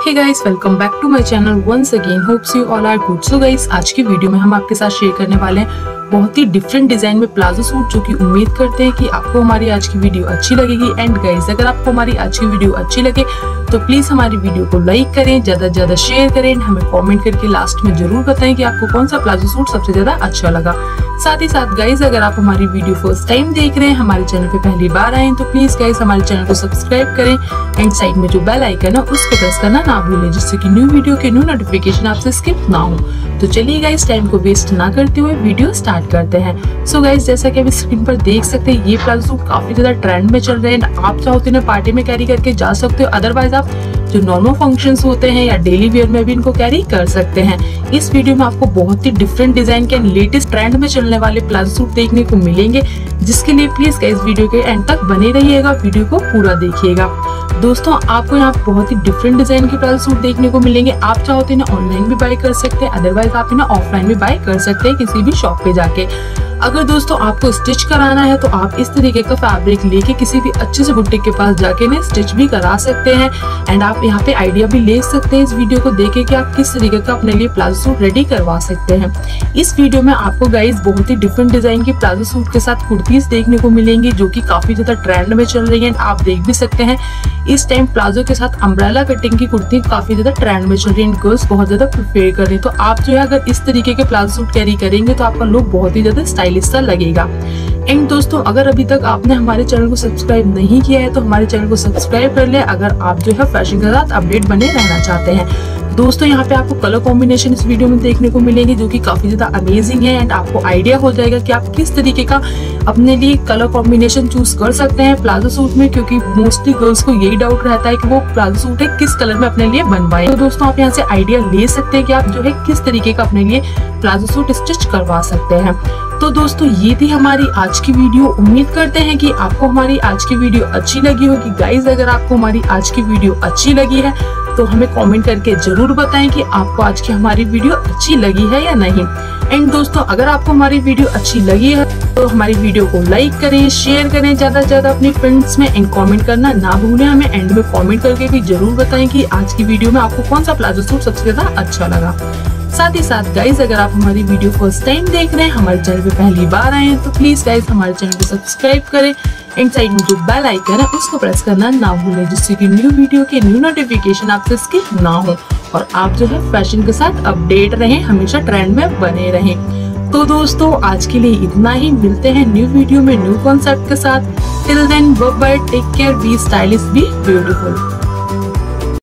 Hey guys, welcome back to my channel once again. Hopes you all are good. So guys, आज की video में हम आपके साथ शेयर करने वाले हैं बहुत ही डिफरेंट डिजाइन में प्लाजो सूट, जो कि उम्मीद करते हैं कि आपको हमारी आज की वीडियो अच्छी लगेगी। एंड गाइस, अगर आपको हमारी आज की वीडियो अच्छी लगे तो प्लीज हमारी वीडियो को लाइक करें, ज्यादा से ज्यादा शेयर करें, हमें कमेंट करके लास्ट में जरूर बताएं कि आपको कौन सा प्लाजो सूट सबसे ज्यादा अच्छा लगा। साथ ही साथ गाइस, अगर आप हमारी वीडियो फर्स्ट टाइम देख रहे हैं, हमारे चैनल पे पहली बार आए तो प्लीज गाइस हमारे चैनल को सब्सक्राइब करें एंड साइड में जो बेल आइकन है उसको प्रेस करना ना भूलें, जिससे कि न्यू वीडियो के न्यू नोटिफिकेशन आपसे स्किप ना हो। तो चलिए गाइस, टाइम को वेस्ट ना करते हुए वीडियो स्टार्ट करते हैं। सो गाइस, जैसा कि आप स्क्रीन पर देख सकते हैं, ये प्लाजो सूट काफी ज्यादा ट्रेंड में चल रहे हैं। आप चाहो तो इन्हें पार्टी में कैरी करके जा सकते हो, अदरवाइज आप जो नॉर्मल फंक्शंस होते हैं या डेली वेयर में भी इनको कैरी कर सकते हैं। इस वीडियो में आपको बहुत ही डिफरेंट डिजाइन के लेटेस्ट ट्रेंड में चलने वाले प्लाजो सूट देखने को मिलेंगे, जिसके लिए प्लीज गाइस वीडियो के एंड तक बने रहिएगा, वीडियो को पूरा देखिएगा। दोस्तों, आपको यहाँ बहुत ही डिफरेंट डिजाइन के प्लाजो सूट देखने को मिलेंगे। आप चाहो तो इन्हें ऑनलाइन भी बाय कर सकते हैं, अदरवाइज आप इन्हें ऑफलाइन भी बाय कर सकते हैं किसी भी शॉप पे जाके। अगर दोस्तों आपको स्टिच कराना है तो आप इस तरीके का फैब्रिक लेके किसी भी अच्छे से बुटीक के पास जाके इन्हें स्टिच भी करा सकते हैं। एंड आप यहाँ पे आइडिया भी ले सकते हैं इस वीडियो को देख के कि आप किस तरीके का अपने लिए प्लाजो सूट रेडी करवा सकते हैं। इस वीडियो में आपको गाइस बहुत ही डिफरेंट डिजाइन की प्लाजो सूट के साथ कुर्तीज देखने को मिलेंगी, जो कि काफी ज्यादा ट्रेंड में चल रही है। आप देख भी सकते हैं इस टाइम प्लाजो के साथ अम्ब्रेला कटिंग की कुर्ती काफी ज्यादा ट्रेंड में चल रही है, गर्ल्स बहुत ज्यादा प्रेफर कर रही है। तो आप जो है अगर इस तरीके के प्लाजो सूट कैरी करेंगे तो आपका लुक बहुत ही ज्यादा स्टाइलिश सा लगेगा। एंड दोस्तों, अगर अभी तक आपने हमारे चैनल को सब्सक्राइब नहीं किया है तो हमारे चैनल को सब्सक्राइब कर ले, अगर आप जो है फैशन के साथ अपडेट बने रहना चाहते हैं। दोस्तों, यहाँ पे आपको कलर कॉम्बिनेशन इस वीडियो में देखने को मिलेंगे, जो कि काफी ज्यादा अमेजिंग है। एंड आपको आइडिया हो जाएगा कि आप किस तरीके का अपने लिए कलर कॉम्बिनेशन चूज कर सकते हैं प्लाजो सूट में, क्योंकि मोस्टली गर्ल्स को यही डाउट रहता है कि वो प्लाजो सूट है किस कलर में अपने लिए बनवाएं। तो दोस्तों, आप यहाँ से आइडिया ले सकते हैं कि आप जो है किस तरीके का अपने लिए प्लाजो सूट स्टिच करवा सकते हैं। तो दोस्तों, ये थी हमारी आज की वीडियो। उम्मीद करते हैं कि आपको हमारी आज की वीडियो अच्छी लगी होगी। गाइज, अगर आपको हमारी आज की वीडियो अच्छी लगी है तो हमें कमेंट करके जरूर बताएं कि आपको आज की हमारी वीडियो अच्छी लगी है या नहीं। एंड दोस्तों, अगर आपको हमारी वीडियो अच्छी लगी है तो हमारी वीडियो को लाइक करें, शेयर करें ज्यादा से ज्यादा अपने फ्रेंड्स में, एंड कमेंट करना ना भूलें। हमें एंड में कमेंट करके भी जरूर बताएं कि आज की वीडियो में आपको कौन सा प्लाजो सूट सबसे ज्यादा अच्छा लगा। साथ ही साथ गाइज, अगर आप हमारी वीडियो फर्स्ट टाइम देख रहे हैं, हमारे चैनल पे पहली बार आए हैं तो प्लीज गाइज हमारे चैनल को सब्सक्राइब करें एंड साइड में जो बेल आइकन है उसको प्रेस करना ना भूलें, जिससे कि न्यू वीडियो के न्यू नोटिफिकेशन आपसे स्किप ना हो और आप जो है फैशन के साथ अपडेट रहें, हमेशा ट्रेंड में बने रहें। तो दोस्तों, आज के लिए इतना ही। मिलते हैं न्यू वीडियो में न्यू कॉन्सेप्ट के साथ। Till then, bye bye, take care, be stylish, be beautiful.